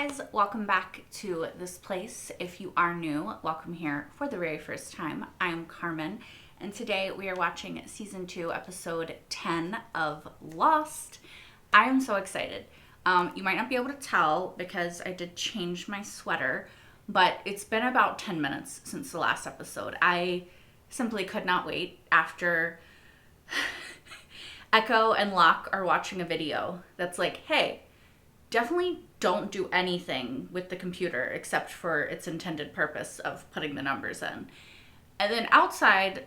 guys, welcome back to this place. If you are new, welcome here for the very first time. I'm Carmen, and today we are watching season 2, episode 10 of Lost. I am so excited. You might not be able to tell because I did change my sweater, but it's been about 10 minutes since the last episode. I simply could not wait after Ekko and Locke are watching a video that's like, hey, definitely don't do anything with the computer except for its intended purpose of putting the numbers in. And then outside,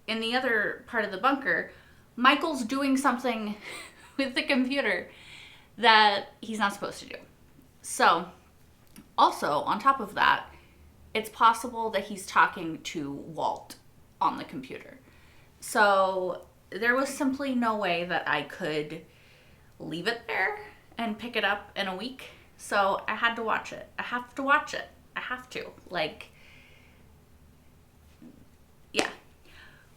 in the other part of the bunker, Michael's doing something with the computer that he's not supposed to do. So, also, on top of that, it's possible that he's talking to Walt on the computer. So, there was simply no way that I could leave it there and pick it up in a week. So I had to watch it. I have to watch it. I have to. Yeah.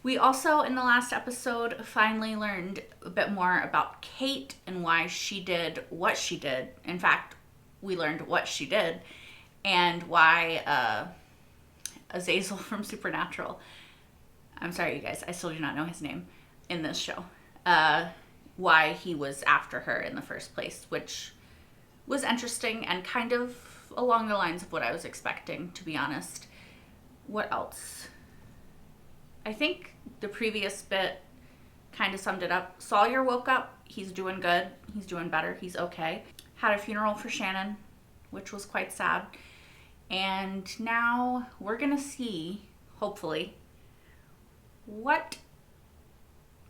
We also, in the last episode, finally learned a bit more about Kate and why she did what she did. In fact, we learned what she did and why Azazel from Supernatural, I'm sorry, you guys, I still do not know his name in this show, why he was after her in the first place, which was interesting and kind of along the lines of what I was expecting, to be honest. What else? I think the previous bit kind of summed it up. Sawyer woke up. He's doing good. He's doing better. He's okay. Had a funeral for Shannon, which was quite sad. And now we're going to see, hopefully,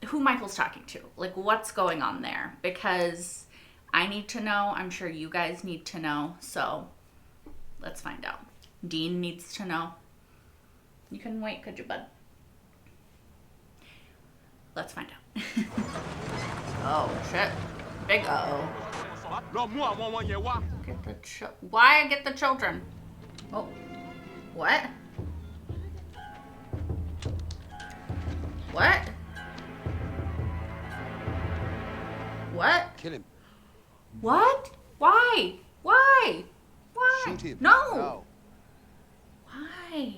who Michael's talking to. Like, what's going on there. Because I need to know. I'm sure you guys need to know. So, let's find out. Dean needs to know. You couldn't wait, could you, bud? Let's find out. Oh, shit. Big uh-oh. Why get the children? Oh. What? What? What? Kill him. What? Why? Why? Why? Shoot him. No. Why?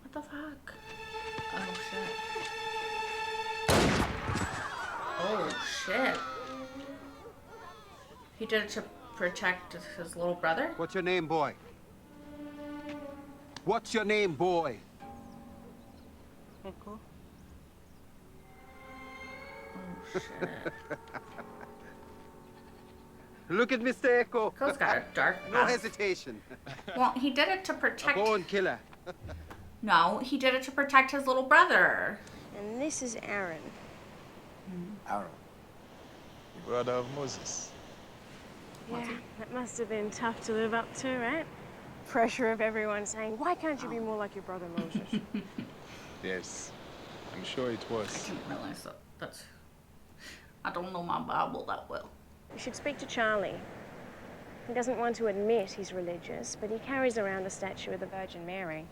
What the fuck? Oh, shit. Oh, shit. He did it to protect his little brother? What's your name, boy? What's your name, boy? Ekko. Oh, shit. Look at Mr. Ekko. Ekko's got a dark No past. hesitation. Well, he did it to protect... A born killer. No, he did it to protect his little brother. And this is Aaron. Aaron, the brother of Moses. Yeah, that must have been tough to live up to, right? Pressure of everyone saying, why can't you be more like your brother Moses? Yes, I'm sure it I was. didn't realize that. I don't know my Bible that well. You should speak to Charlie. He doesn't want to admit he's religious, but he carries around a statue of the Virgin Mary.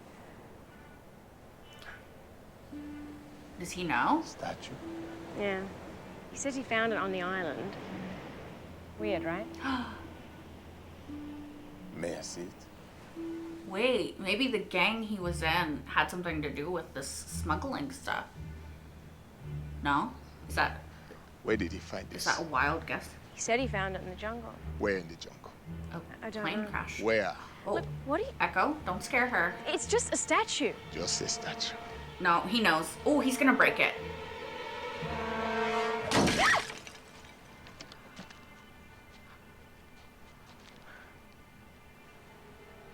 Does he know? Statue. Yeah. He says he found it on the island. Weird, right? May I see it? Wait, maybe the gang he was in had something to do with this smuggling stuff. No? Is that Where did he find is this? that a wild guess? He said he found it in the jungle. Where in the jungle? A I don't plane know. crash. Where? Oh, Look, what are you... Ekko, don't scare her. It's just a statue. Just a statue. No, he knows. Oh, he's gonna break it.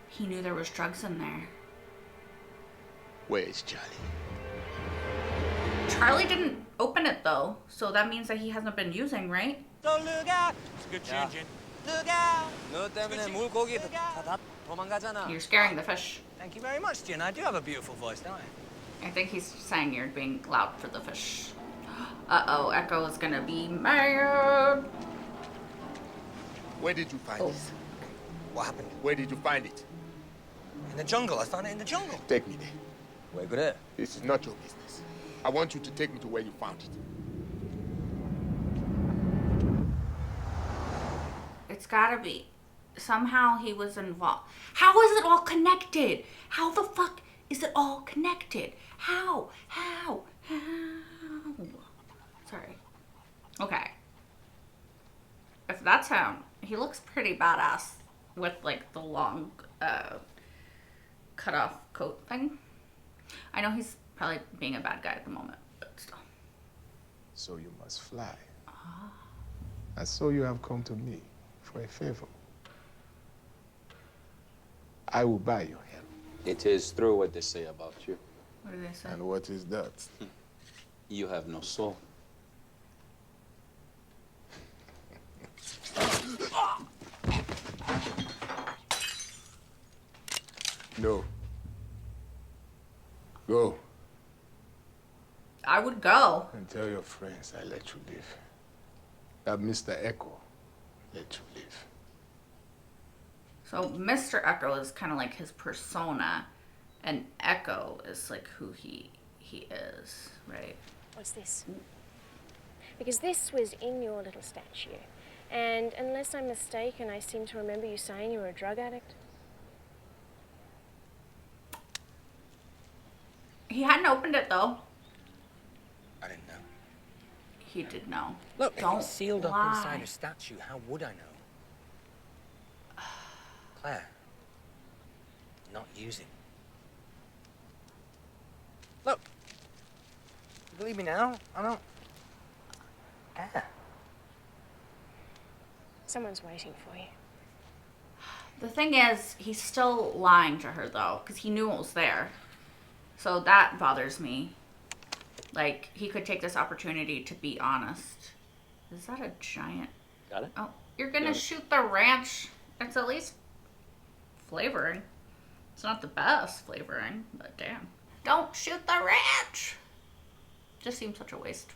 He knew there was drugs in there. Where is Charlie? Charlie didn't open it though, so that means that he hasn't been using, right? So look out! Good changing. Look out! 너 때문에 물고기 다 도망가잖아. You're scaring the fish. Thank you very much, Jin. I do have a beautiful voice, don't I? I think he's saying you're being loud for the fish. Uh-oh, Ekko is gonna be mad. Where did you find Oh. this? What happened? Where did you find it? In the jungle. I found it in the jungle. Take me there. 왜 그래? This is not your business. I want you to take me to where you found it. It's gotta be. somehow he was involved. How is it all connected? How the fuck is it all connected? How? Sorry. Okay. If that's him, he looks pretty badass with like the long cut off coat thing. I know he's probably being a bad guy at the moment, but still. So you must fly. And so you have come to me for a favor. I will buy your help. It is true what they say about you. What do they say? And what is that? You have no soul. No. Go I would go. and tell your friends I let you live. That Mr. Ekko let you live. So Mr. Ekko is kind of like his persona, and Ekko is like who he is, right? What's this? Because this was in your little statue. And unless I'm mistaken, I seem to remember you saying you were a drug addict. He hadn't opened it though. I didn't know. He did know. Look, Don't if it's sealed up lie. inside a statue, how would I know? Claire, not using. Look, you believe me now? I don't care. Someone's waiting for you. The thing is, he's still lying to her though, because he knew it was there. So that bothers me. Like, he could take this opportunity to be honest. Is that a giant? Got it? Oh, you're gonna shoot the ranch. It's at least flavoring. It's not the best flavoring, but damn. Don't shoot the ranch! Just seems such a waste.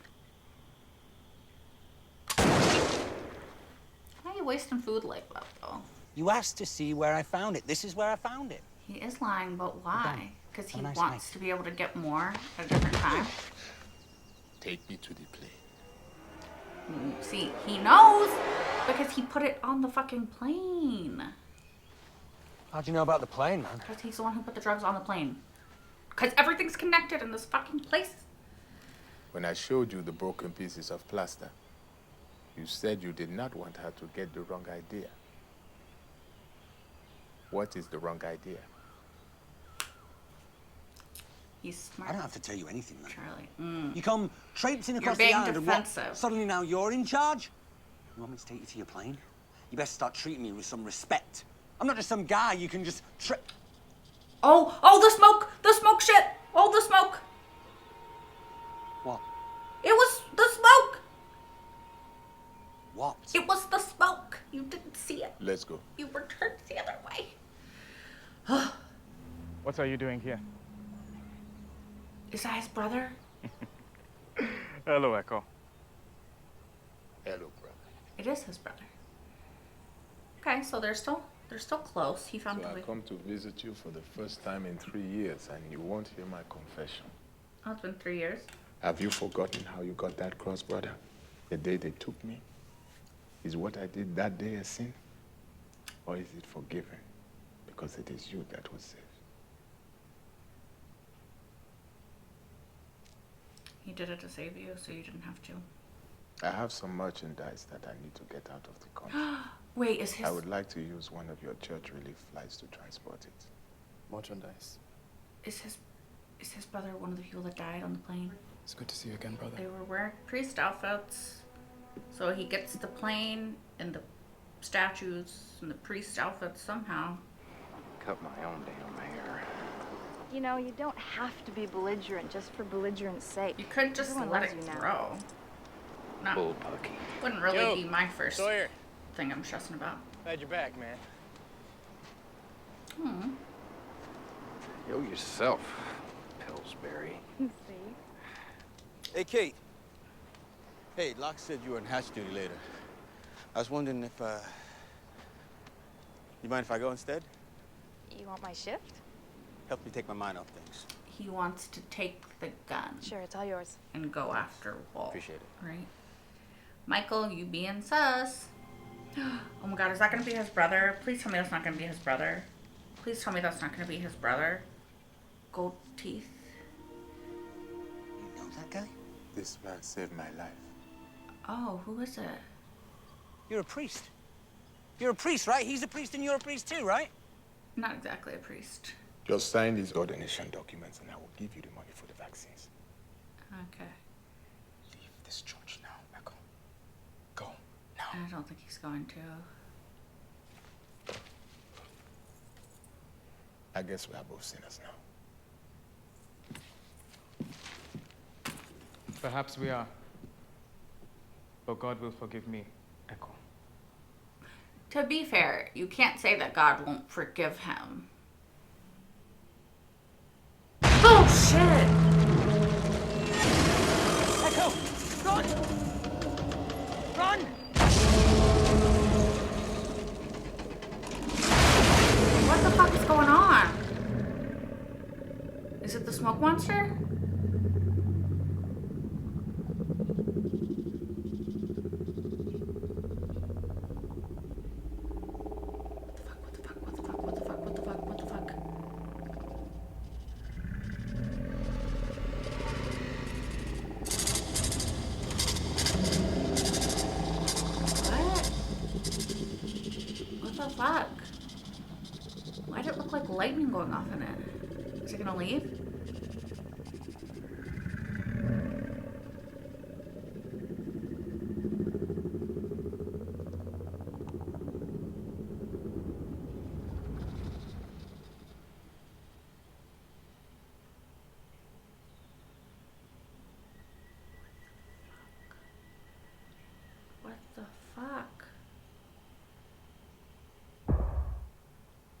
Why are you wasting food like that, though? You asked to see where I found it. This is where I found it. He is lying, but why? Because he Have a nice wants night. to be able to get more at a different time. Take me to the plane. See, he knows because he put it on the fucking plane. How'd you know about the plane, man? Because he's the one who put the drugs on the plane. Because everything's connected in this fucking place. When I showed you the broken pieces of plaster, you said you did not want her to get the wrong idea. What is the wrong idea? He's smart. I don't have to tell you anything, man. Charlie. You come traipsing across being the island and what? defensive. Suddenly now you're in charge? You want me to take you to your plane? You best start treating me with some respect. I'm not just some guy you can just Oh, the smoke! The smoke shit! Oh, the smoke! What? It was the smoke! What? It was the smoke! You didn't see it. Let's go. You were turned the other way. What are you doing here? Is that his brother? Hello, Ekko. Hello, brother. It is his brother. Okay, so they're still close. He found So the I way. come to visit you for the first time in 3 years, and you won't hear my confession. Oh, it's been 3 years. Have you forgotten how you got that cross, brother? The day they took me? Is what I did that day a sin? Or is it forgiven? Because it is you that was saved. He did it to save you, so you didn't have to. I have some merchandise that I need to get out of the country. Wait, is his... I would like to use one of your church relief flights to transport it. Merchandise. Is his brother one of the people that died on the plane? It's good to see you again, brother. They were wearing priest outfits. So he gets the plane and the statues and the priest outfits somehow. Cut my own damn hair. You know, you don't have to be belligerent just for belligerent's sake. You could just Everyone let loves it you now. grow. Not, Bullpucky. wouldn't really Yo, be my first Sawyer. thing I'm stressing about. Glad you're back, man. Yo yourself, Pillsbury. See? Hey, Kate. Hey, Locke said you were on hatch duty later. I was wondering if, you mind if I go instead? You want my shift? Help me take my mind off things. He wants to take the gun Sure, it's all yours. and go after Wolf. Appreciate it. Right? Michael, you being sus. Oh my god, is that gonna be his brother? Please tell me that's not gonna be his brother. Please tell me that's not gonna be his brother. Gold teeth. You know that guy? This man saved my life. Oh, who is it? You're a priest. You're a priest, right? He's a priest and you're a priest too, right? Not exactly a priest. Just sign these ordination documents and I will give you the money for the vaccines. Okay. Leave this church now, Ekko. Go, now. I don't think he's going to. I guess we are both sinners now. Perhaps we are. But God will forgive me, Ekko. To be fair, you can't say that God won't forgive him. Oh, shit! Ekko! Run! Run! What the fuck is going on? Is it the smoke monster? Why did it look like lightning going off in it? Is it gonna leave? What the fuck?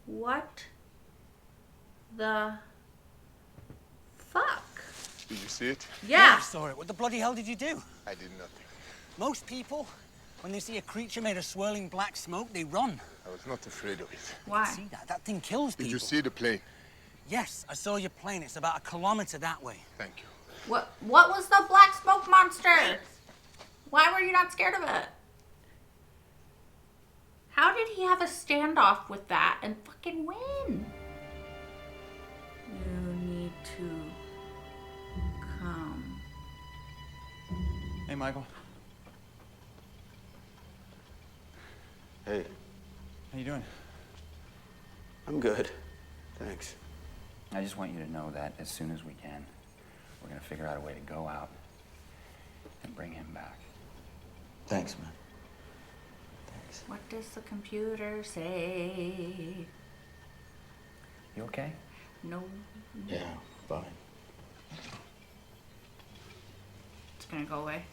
What the fuck? Did you see it? Yeah. I saw it. What the bloody hell did you do? I did nothing. Most people, when they see a creature made of swirling black smoke, they run. I was not afraid of it. Why? See that? That thing kills people. Did you see the plane? Yes, I saw your plane. It's about 1 kilometer that way. Thank you. What was the black smoke monster? Why were you not scared of it? How did he have a standoff with that and fucking win? You need to come. Hey, Michael. Hey, How you doing? I'm good. Thanks. I just want you to know that as soon as we can, we're gonna figure out a way to go out and bring him back. Thanks, man. Thanks. What does the computer say? You okay? No. Yeah, fine. It's gonna go away.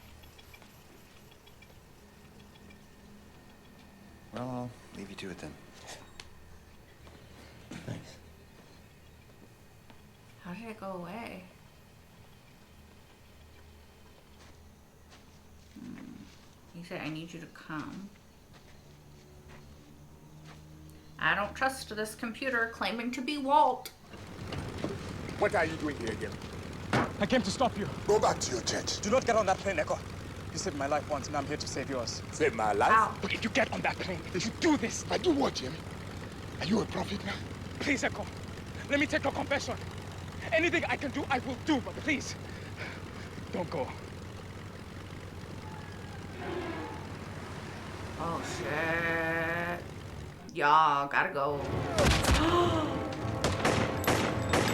Well, I'll leave you to it then. Thanks. How did it go away? He said, I need you to come. I don't trust this computer claiming to be Walt. What are you doing here again? I came to stop you. Go back to your church. Do not get on that plane, Ekko. You saved my life once, and I'm here to save yours. Save my life? Ow. But if you get on that plane, if you do this, I do what, Jimmy? Are you a prophet now? please, Ekko, let me take your confession. Anything I can do, I will do, but please, don't go. Oh shit. Y'all gotta go.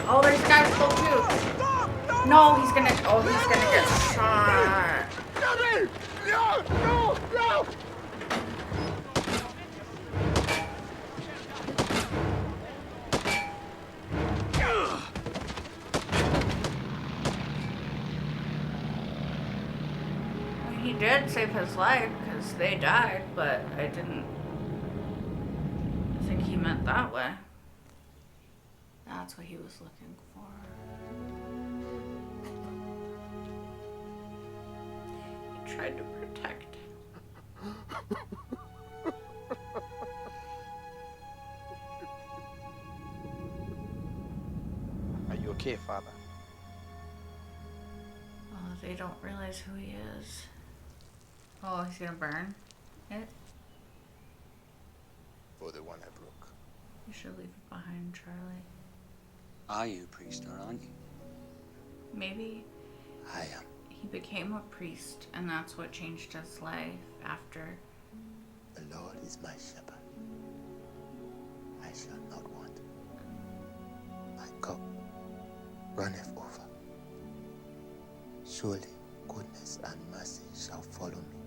Oh, there's guys still too. No, he's gonna get shot. Jimmy! No! He did save his life because they died, but I didn't think he meant that way. That's what he was looking for. He tried to protect him. Are you okay, Father? Oh, they don't realize who he is. Oh, he's gonna burn it. one I broke. You should leave it behind, Charlie. Are you a priest or aren't you? Maybe I am. he became a priest, and that's what changed his life after. The Lord is my shepherd. I shall not want. My cup runneth over. Surely goodness and mercy shall follow me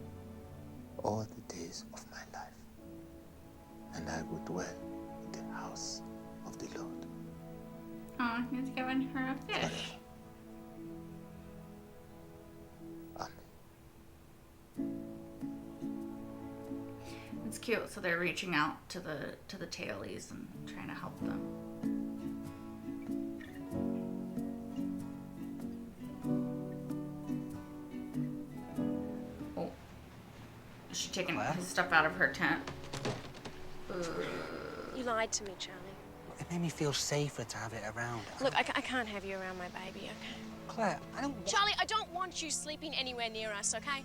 all the days of my life, and I will dwell in the house of the Lord. Oh, he's giving her a fish. It's cute. So they're reaching out to the tailies and trying to help them. Oh, is she taking his stuff out of her tent? You lied to me, Charlie. It made me feel safer to have it around. Look, I can't have you around my baby, okay? Claire, I don't... Charlie, I don't want you sleeping anywhere near us, okay?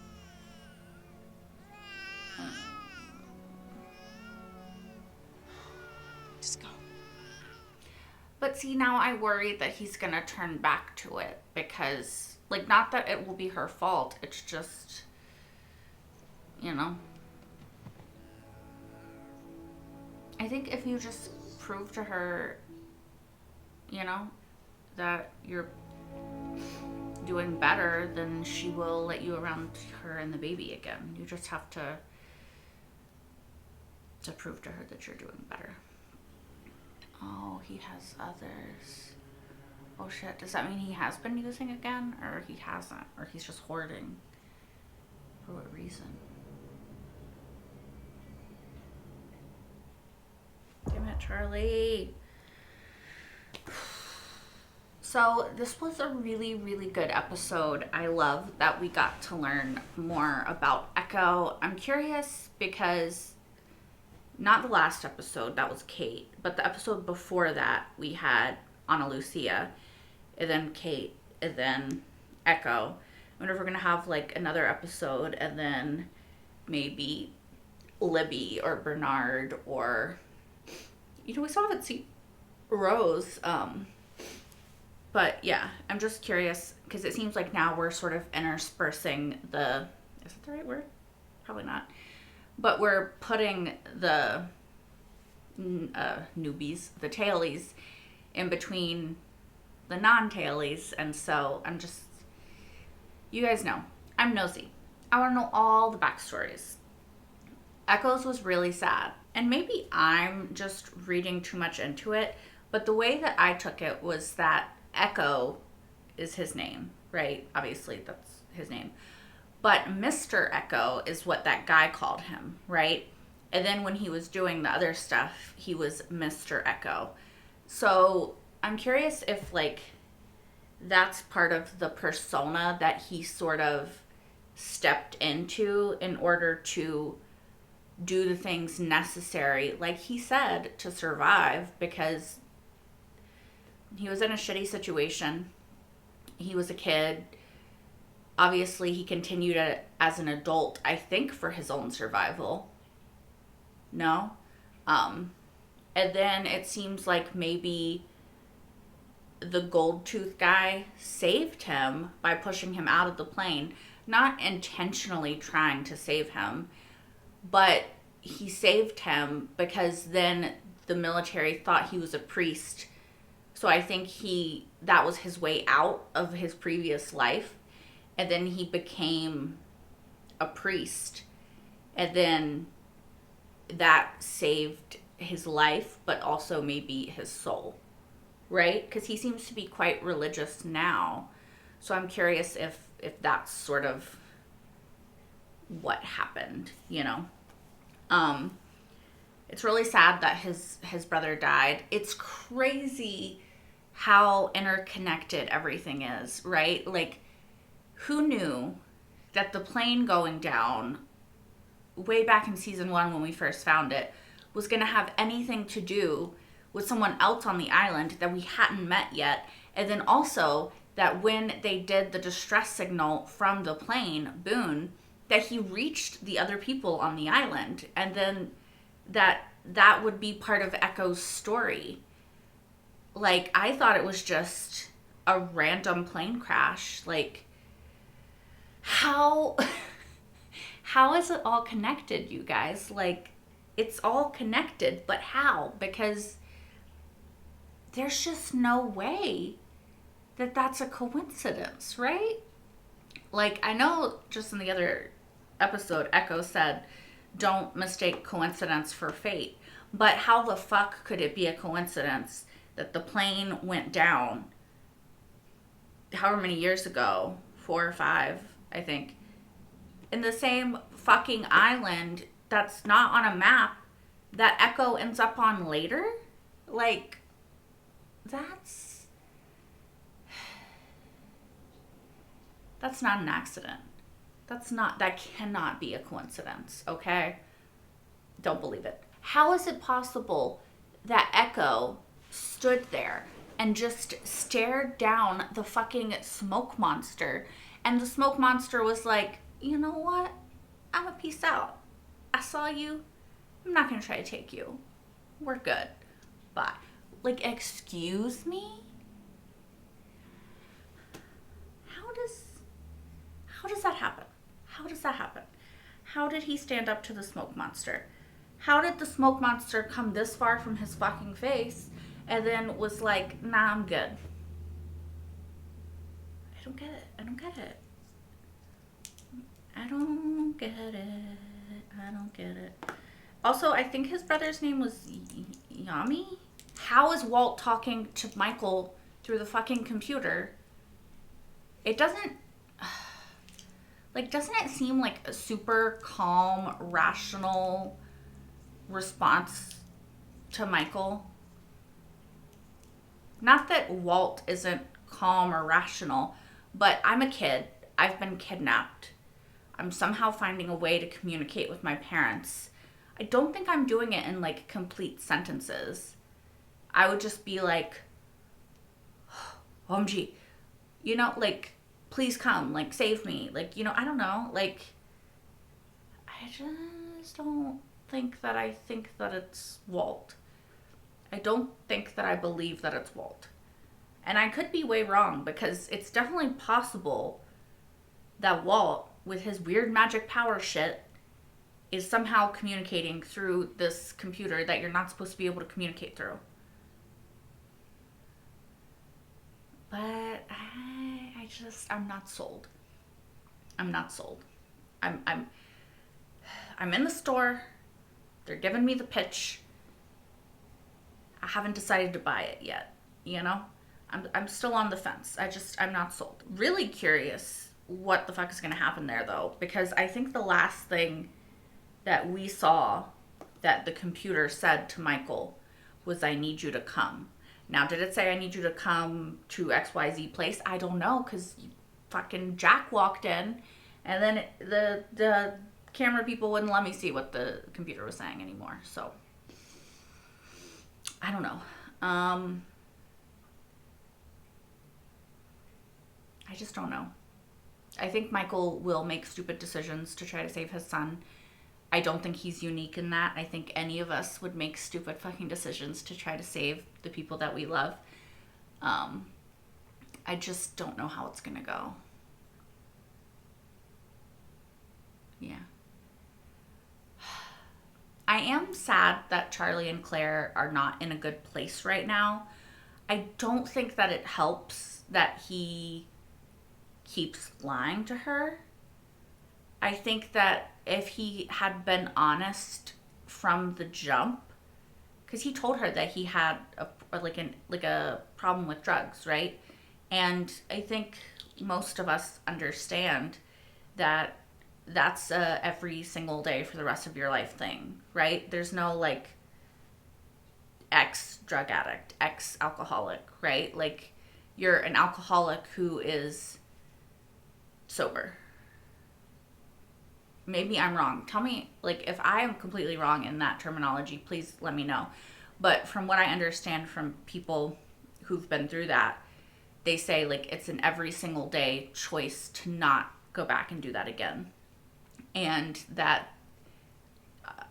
Just go. But see, now I worry that he's gonna turn back to it because, like, not that it will be her fault. It's just, you know. I think if you just prove to her, you know, that you're doing better, then she will let you around her and the baby again. You just have to prove to her that you're doing better. Oh, he has others. Oh shit, does that mean he has been using again? Or he hasn't? Or he's just hoarding? For what reason? Damn it, Charlie. So this was a really, really good episode. I love that we got to learn more about Ekko. I'm curious because not the last episode, that was Kate, but the episode before that we had Ana Lucia, and then Kate, and then Ekko. I wonder if we're gonna have like another episode and then maybe Libby or Bernard, or, you know, we still haven't seen Rose. But yeah, I'm just curious because it seems like now we're sort of interspersing the, is that the right word? Probably not. But we're putting the newbies, the tailies, in between the non-tailies. And so I'm just, you guys know, I'm nosy. I want to know all the backstories. Ekko's was really sad. And maybe I'm just reading too much into it. But the way that I took it was that Ekko is his name, right? Obviously, that's his name. But Mr. Ekko is what that guy called him, right? And then when he was doing the other stuff, he was Mr. Ekko. So I'm curious if, like, that's part of the persona that he sort of stepped into in order to do the things necessary, like he said, to survive, because he was in a shitty situation. He was a kid. Obviously, he continued it as an adult, I think, for his own survival. No? And then it seems like maybe the gold tooth guy saved him by pushing him out of the plane. Not intentionally trying to save him, but he saved him because then the military thought he was a priest. So I think that was his way out of his previous life. And then he became a priest. And then that saved his life, but also maybe his soul. Right? Because he seems to be quite religious now. So I'm curious if that's sort of what happened, you know? It's really sad that his brother died. It's crazy how interconnected everything is, right? Like, who knew that the plane going down way back in season 1 when we first found it was going to have anything to do with someone else on the island that we hadn't met yet? And then also that when they did the distress signal from the plane, Boone, that he reached the other people on the island, and then that that would be part of Ekko's story. Like, I thought it was just a random plane crash. Like, how is it all connected, you guys? Like, it's all connected, but how? Because there's just no way that that's a coincidence, right? Like, I know just in the other episode, Ekko said, don't mistake coincidence for fate. But how the fuck could it be a coincidence that the plane went down however many years ago, 4 or 5, I think, in the same fucking island that's not on a map that Ekko ends up on later? Like, that's not an accident. That cannot be a coincidence, okay? Don't believe it. How is it possible that Ekko stood there and just stared down the fucking smoke monster, and the smoke monster was like, you know what? I'm a peace out. I saw you. I'm not gonna try to take you. We're good. Bye. Like, excuse me? How does that happen? How does that happen? How did he stand up to the smoke monster? How did the smoke monster come this far from his fucking face and then was like, nah, I'm good? I don't get it. I don't get it. I don't get it. I don't get it. Also, I think his brother's name was Yami? How is Walt talking to Michael through the fucking computer? It doesn't... Like, doesn't it seem like a super calm, rational response to Michael? Not that Walt isn't calm or rational, but I'm a kid. I've been kidnapped. I'm somehow finding a way to communicate with my parents. I don't think I'm doing it in, like, complete sentences. I would just be like, OMG, you know, like, please come, like, save me. Like, you know, I don't know. Like, I just don't think that it's Walt. I don't think that I believe that it's Walt. And I could be way wrong, because it's definitely possible that Walt, with his weird magic power shit, is somehow communicating through this computer that you're not supposed to be able to communicate through. But I'm not sold. I'm not sold. I'm in the store. They're giving me the pitch. I haven't decided to buy it yet, you know? I'm still on the fence. I'm not sold. Really curious what the fuck is going to happen there, though, because I think the last thing that we saw that the computer said to Michael was, I need you to come. Now, did it say I need you to come to XYZ place? I don't know, because fucking Jack walked in, and then the camera people wouldn't let me see what the computer was saying anymore. So, I don't know. I just don't know. I think Michael will make stupid decisions to try to save his son. I don't think he's unique in that. I think any of us would make stupid fucking decisions to try to save the people that we love. I just don't know how it's gonna go. Yeah. I am sad that Charlie and Claire are not in a good place right now. I don't think that it helps that he keeps lying to her. I think that if he had been honest from the jump, because he told her that he had a problem with drugs, right? And I think most of us understand that that's a every single day for the rest of your life thing, right? There's no like ex drug addict, ex alcoholic, right? Like, you're an alcoholic who is sober. Maybe I'm wrong. Tell me, like, if I am completely wrong in that terminology, please let me know. But from what I understand from people who've been through that, they say, like, it's an every single day choice to not go back and do that again. And that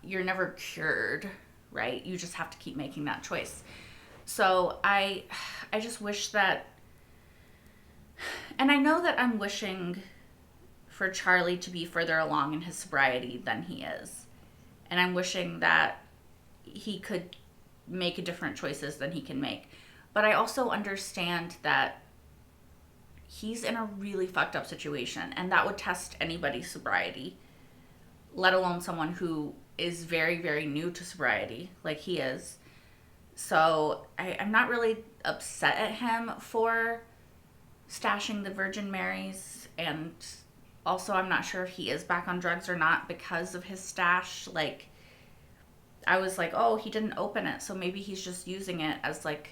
you're never cured, right? You just have to keep making that choice. So I just wish that, and I know that I'm wishing for Charlie to be further along in his sobriety than he is. And I'm wishing that he could make different choices than he can make. But I also understand that he's in a really fucked up situation, and that would test anybody's sobriety, let alone someone who is very, very new to sobriety like he is. So I'm not really upset at him for stashing the Virgin Marys, and also I'm not sure if he is back on drugs or not because of his stash. Like, I was like, oh, he didn't open it, so maybe he's just using it as like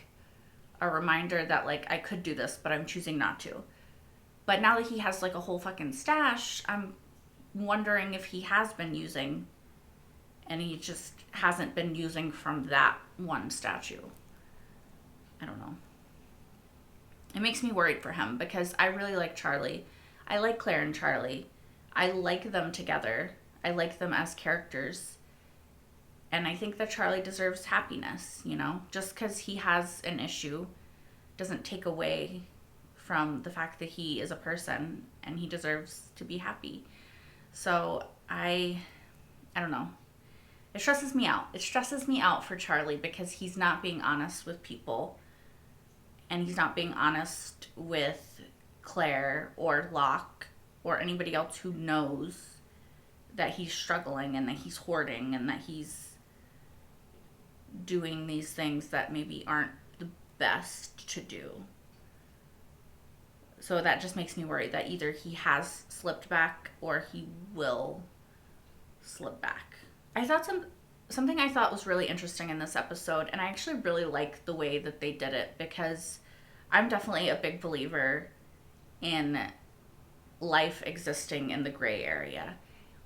a reminder that like I could do this, but I'm choosing not to. But now that he has like a whole fucking stash, I'm wondering if he has been using, and he just hasn't been using from that one statue. I don't know. It makes me worried for him because I really like Charlie. I like Claire and Charlie. I like them together. I like them as characters. And I think that Charlie deserves happiness, you know? Just because he has an issue doesn't take away from the fact that he is a person and he deserves to be happy. So I don't know. It stresses me out. It stresses me out for Charlie because he's not being honest with people. And he's not being honest with Claire or Locke or anybody else who knows that he's struggling and that he's hoarding and that he's doing these things that maybe aren't the best to do. So that just makes me worried that either he has slipped back or he will slip back. I thought something I thought was really interesting in this episode, and I actually really like the way that they did it because I'm definitely a big believer in life existing in the gray area.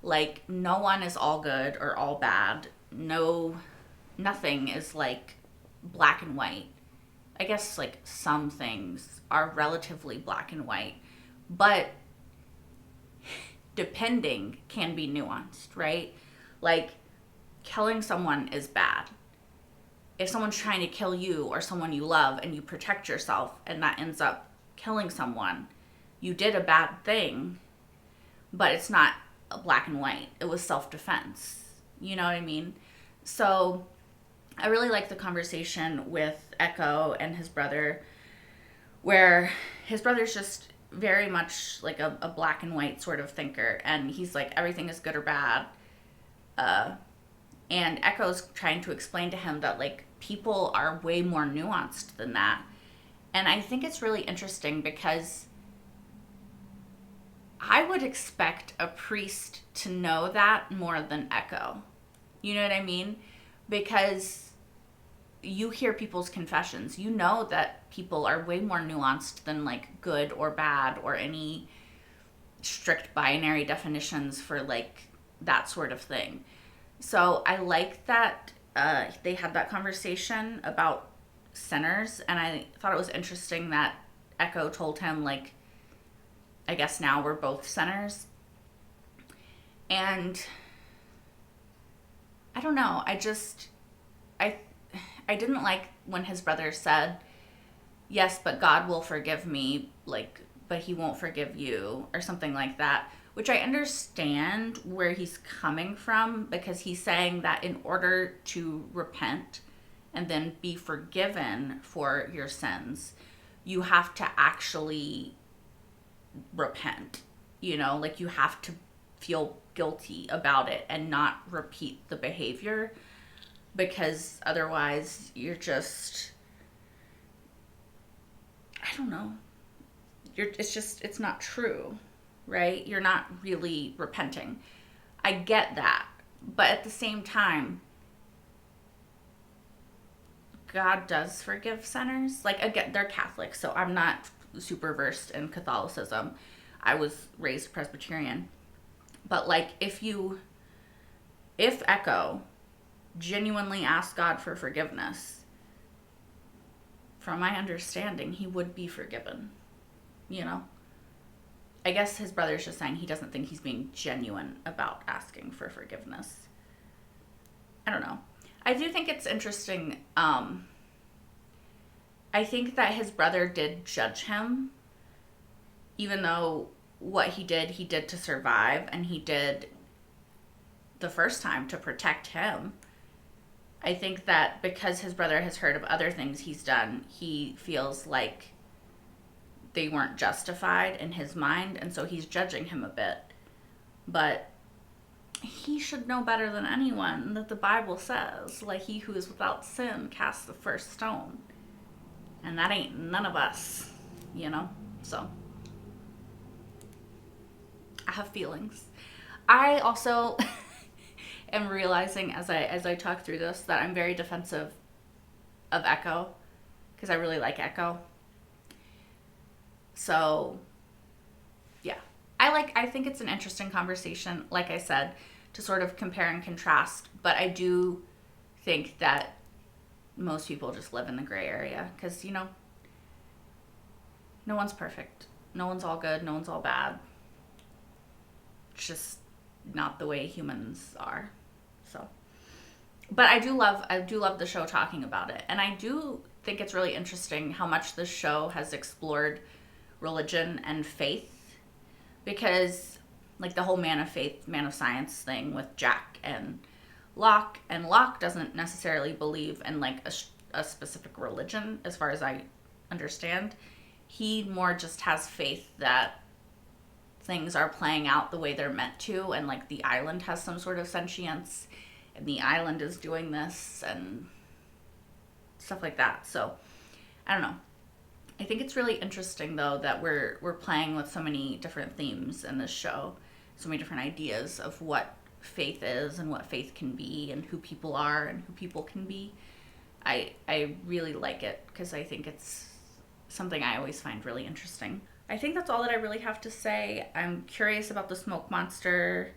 Like, no one is all good or all bad. Nothing is like black and white. I guess like some things are relatively black and white, but depending can be nuanced, right? Like, killing someone is bad. If someone's trying to kill you or someone you love and you protect yourself and that ends up killing someone, you did a bad thing, but it's not a black and white. It was self-defense. You know what I mean? So I really like the conversation with Ekko and his brother, where his brother's just very much like a black and white sort of thinker, and he's like, everything is good or bad. And Ekko's trying to explain to him that like people are way more nuanced than that. And I think it's really interesting because I would expect a priest to know that more than Ekko. You know what I mean? Because you hear people's confessions. You know that people are way more nuanced than like good or bad or any strict binary definitions for like that sort of thing. So I like that they had that conversation about sinners, and I thought it was interesting that Ekko told him, like, I guess now we're both sinners. And I don't know, I didn't like when his brother said, yes, but God will forgive me, like, but he won't forgive you, or something like that. Which I understand where he's coming from, because he's saying that in order to repent and then be forgiven for your sins, you have to actually repent. You know, like you have to feel guilty about it and not repeat the behavior, because otherwise you're just, I don't know, it's not true. Right? You're not really repenting. I get that. But at the same time, God does forgive sinners. Like, again, they're Catholic, so I'm not super versed in Catholicism. I was raised Presbyterian. But, like, if Ekko genuinely asked God for forgiveness, from my understanding, he would be forgiven. You know? I guess his brother's just saying he doesn't think he's being genuine about asking for forgiveness. I don't know. I do think it's interesting. I think that his brother did judge him, even though what he did to survive, and he did the first time to protect him. I think that because his brother has heard of other things he's done, he feels like they weren't justified in his mind, and so he's judging him a bit. But he should know better than anyone that the Bible says, like, he who is without sin casts the first stone. And that ain't none of us, you know? So, I have feelings. I also am realizing as I talk through this that I'm very defensive of Ekko, because I really like Ekko. So, yeah. I think it's an interesting conversation, like I said, to sort of compare and contrast, but I do think that most people just live in the gray area, because, you know, no one's perfect. No one's all good, no one's all bad. It's just not the way humans are. So, but I do love the show talking about it, and I do think it's really interesting how much this show has explored religion and faith, because like the whole man of faith, man of science thing with Jack and Locke doesn't necessarily believe in like a specific religion, as far as I understand. He more just has faith that things are playing out the way they're meant to, and like the island has some sort of sentience, and the island is doing this and stuff like that. So I don't know. I think it's really interesting though that we're playing with so many different themes in this show, so many different ideas of what faith is and what faith can be, and who people are and who people can be. I really like it, because I think it's something I always find really interesting. I think that's all that I really have to say. I'm curious about the smoke monster.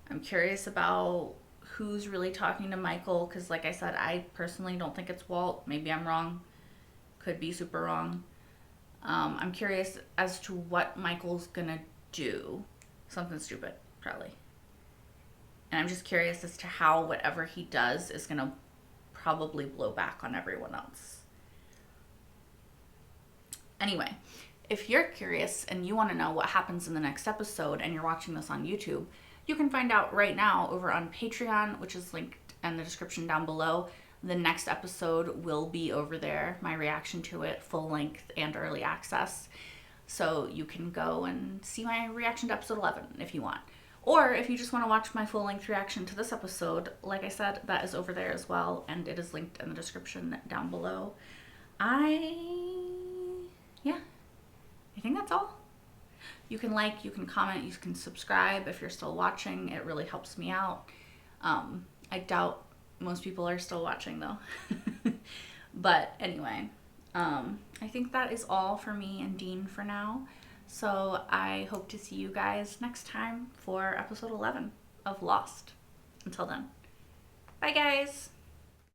I'm curious about who's really talking to Michael, because like I said, I personally don't think it's Walt. Maybe I'm wrong. Could be super wrong. I'm curious as to what Michael's gonna do. Something stupid, probably. And I'm just curious as to how whatever he does is gonna probably blow back on everyone else. Anyway, if you're curious and you want to know what happens in the next episode and you're watching this on YouTube, you can find out right now over on Patreon, which is linked in the description down below. The next episode will be over there, my reaction to it, full length and early access. So you can go and see my reaction to episode 11 if you want. Or if you just want to watch my full length reaction to this episode, like I said, that is over there as well, and it is linked in the description down below. I think that's all. You can like, you can comment, you can subscribe if you're still watching. It really helps me out. I doubt most people are still watching though. But anyway, I think that is all for me and Dean for now. So I hope to see you guys next time for episode 11 of Lost. Until then, bye guys.